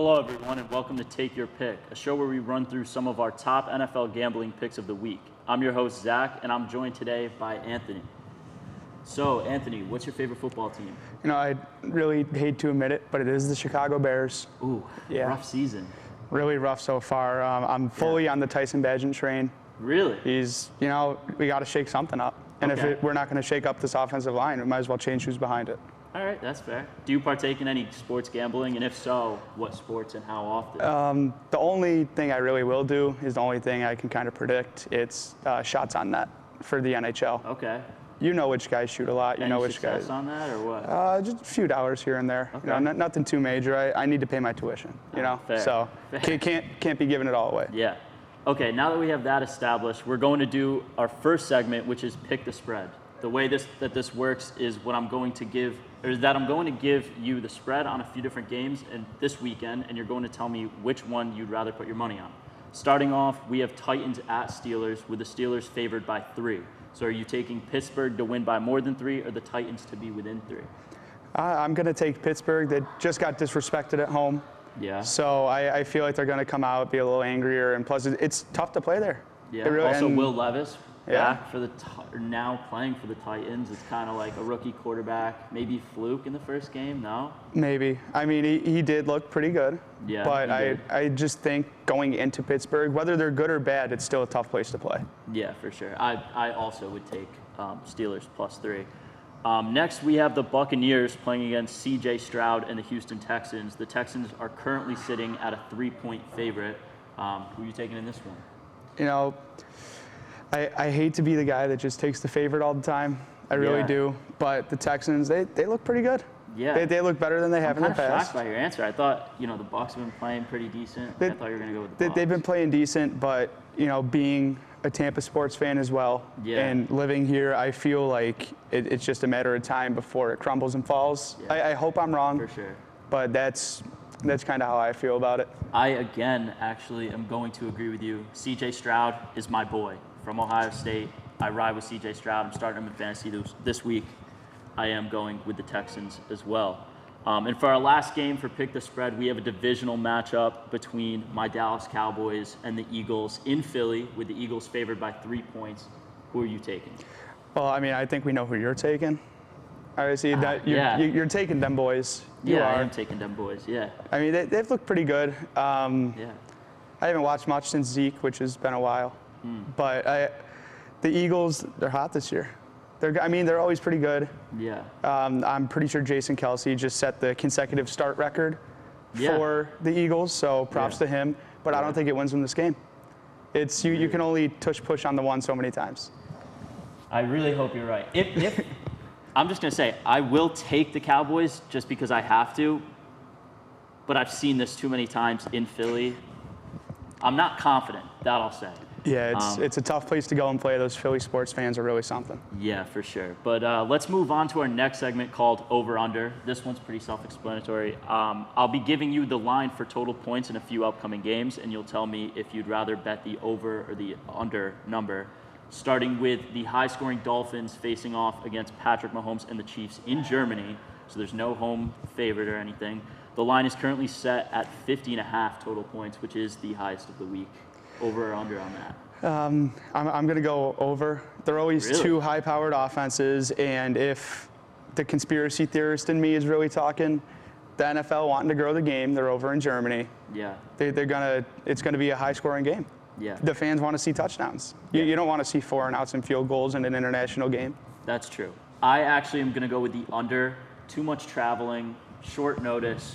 Hello, everyone, and welcome to Take Your Pick, a show where we run through some of our top NFL gambling picks of the week. I'm your host, Zach, and I'm joined today by Anthony. So, Anthony, what's your favorite football team? You know, I really hate to admit it, but it is the Chicago Bears. Ooh, Yeah. rough season. Really rough so far. I'm fully on the Tyson Bagent train. Really? We got to shake something up. And Okay. if we're not going to shake up this offensive line, we might as well change who's behind it. All right, that's fair. Do you partake in any sports gambling? And if so, what sports and how often? The only thing I really will do is the only thing I can kind of predict. It's shots on net for the NHL. Okay. You know which guys shoot a lot. You Any know which success guys. on that or what? Just a few dollars here and there. Okay. Nothing too major. I need to pay my tuition. Fair. So Fair. can't be giving it all away. Yeah. Okay, now that we have that established, we're going to do our first segment, which is pick the spread. The way this works is I'm going to give you the spread on a few different games and this weekend, and you're going to tell me which one you'd rather put your money on. Starting off, we have Titans at Steelers, with the Steelers favored by 3. So are you taking Pittsburgh to win by more than 3 or the Titans to be within 3? I'm going to take Pittsburgh. They just got disrespected at home. Yeah. So I feel like they're going to come out, be a little angrier, and plus it's tough to play there. Yeah. Also, and- Will Levis Yeah. back for now playing for the Titans. It's kind of like a rookie quarterback. Maybe fluke in the first game. No. Maybe. I mean, he did look pretty good. Yeah, But he did. I just think going into Pittsburgh, whether they're good or bad, it's still a tough place to play. Yeah, for sure. I also would take Steelers plus 3. Next, we have the Buccaneers playing against C.J. Stroud and the Houston Texans. The Texans are currently sitting at a 3-point favorite. Who are you taking in this one? You know, I hate to be the guy that just takes the favorite all the time. I really Yeah. do. But the Texans, they look pretty good. Yeah. They look better than they have I'm in the kind of past. shocked by your answer. I thought, the Bucs have been playing pretty decent. I thought you were going to go with the Bucs. They've been playing decent, but being a Tampa sports fan as well, Yeah. and living here, I feel like it's just a matter of time before it crumbles and falls. Yeah. I hope I'm wrong, For sure. but that's kind of how I feel about it. I, again, actually am going to agree with you. C.J. Stroud is my boy from Ohio State. I ride with C.J. Stroud. I'm starting him in fantasy this week. I am going with the Texans as well. And for our last game for Pick the Spread, we have a divisional matchup between my Dallas Cowboys and the Eagles in Philly, with the Eagles favored by 3 points. Who are you taking? Well, I mean, I think we know who you're taking. I see that yeah. you're taking them boys. You I are. am taking them boys, yeah. I mean, they've looked pretty good. Yeah. I haven't watched much since Zeke, which has been a while. But the Eagles, they're hot this year. They're always pretty good. Yeah. I'm pretty sure Jason Kelsey just set the consecutive start record Yeah. for the Eagles, so props to him. But I don't think it wins them this game. It's you can only push on the one so many times. I really hope you're right. If I'm just going to say, I will take the Cowboys just because I have to, but I've seen this too many times in Philly. I'm not confident, that I'll say. Yeah, it's a tough place to go and play. Those Philly sports fans are really something. Yeah, for sure. But let's move on to our next segment called Over Under. This one's pretty self-explanatory. I'll be giving you the line for total points in a few upcoming games, and you'll tell me if you'd rather bet the over or the under number. Starting with the high-scoring Dolphins facing off against Patrick Mahomes and the Chiefs in Germany. So there's no home favorite or anything. The line is currently set at 50.5 total points, which is the highest of the week. Over or under on that? I'm going to go over. They're always Really? two high-powered offenses, and if the conspiracy theorist in me is really talking, the NFL wanting to grow the game, they're over in Germany. Yeah. It's going to be a high-scoring game. Yeah. The fans want to see touchdowns. You don't want to see 4-and-outs and field goals in an international game. That's true. I actually am going to go with the under. Too much traveling, short notice.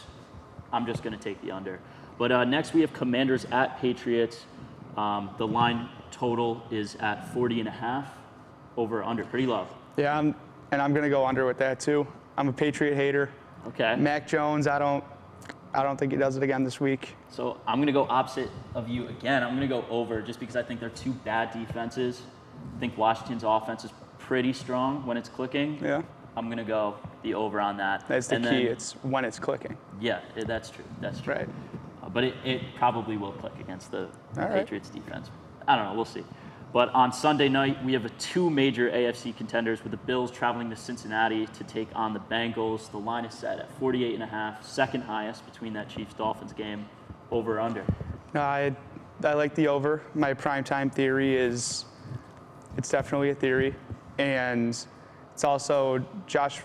I'm just going to take the under. But next we have Commanders at Patriots. The line total is at 40.5. Over or under, pretty low. Yeah, I'm going to go under with that too. I'm a Patriot hater. Okay. Mac Jones, I don't think he does it again this week. So I'm going to go opposite of you again. I'm going to go over just because I think they're two bad defenses. I think Washington's offense is pretty strong when it's clicking. Yeah. I'm going to go the over on that. That's the And key. then- It's when it's clicking. Yeah, that's true. That's true. Right. But it probably will click against the All right. Patriots defense. I don't know. We'll see. But on Sunday night, we have two major AFC contenders with the Bills traveling to Cincinnati to take on the Bengals. The line is set at 48.5, second highest between that Chiefs-Dolphins game. Over or under? I like the over. My primetime theory is it's definitely a theory. And it's also Josh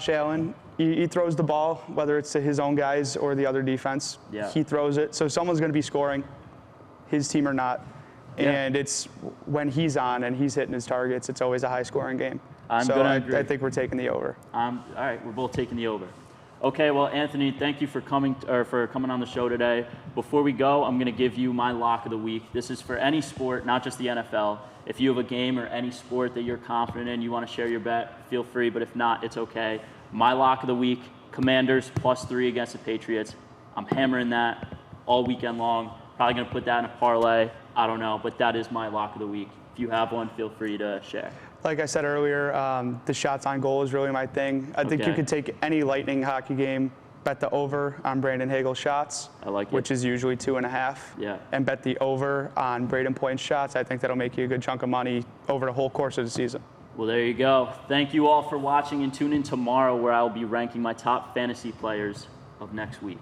Allen. He throws the ball, whether it's to his own guys or the other defense. Yeah. He throws it. So someone's going to be scoring, his team or not. Yeah. And it's when he's on and he's hitting his targets, it's always a high-scoring game. I think we're taking the over. All right, we're both taking the over. Okay, well, Anthony, thank you for coming on the show today. Before we go, I'm going to give you my lock of the week. This is for any sport, not just the NFL. If you have a game or any sport that you're confident in, you want to share your bet, feel free. But if not, it's okay. My lock of the week: Commanders +3 against the Patriots. I'm hammering that all weekend long. Probably going to put that in a parlay. I don't know, but that is my lock of the week. If you have one, feel free to share. Like I said earlier, the shots on goal is really my thing. I think you could take any Lightning hockey game, bet the over on Brandon Hagel's shots, I like it. which is usually 2.5. Yeah. And bet the over on Braden Point's shots. I think that'll make you a good chunk of money over the whole course of the season. Well, there you go. Thank you all for watching, and tune in tomorrow where I'll be ranking my top fantasy players of next week.